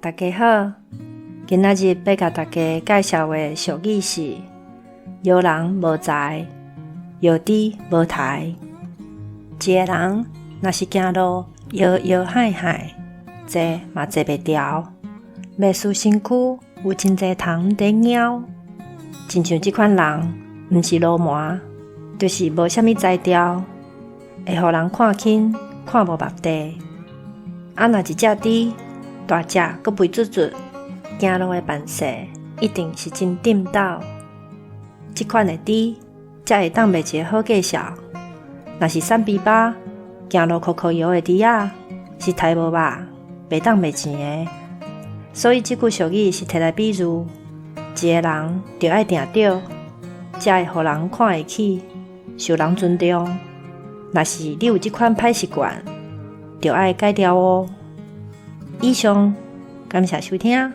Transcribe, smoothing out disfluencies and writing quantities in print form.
大家好，今仔日要甲大家介绍的俗语是摇人无才，摇猪无台。一个人若是行路摇摇摆摆，坐嘛坐袂牢，袂输身躯有真侪虫在咬。亲像即款人，毋是路麻，就是无啥物才调，会互人看轻，看无目地。若一只猪大只佮肥嘟嘟，行路的办势一定是真顶斗。即款的猪才会当卖一个好价数。若是瘦皮巴，行路靠摇的猪仔，是刣无肉，袂当卖钱的。所以即句俗语是摕来比喻，一个人就爱定着，才会互人看会起，受人尊重。若是你有即款歹习惯，就爱改掉哦。以上，感谢收听。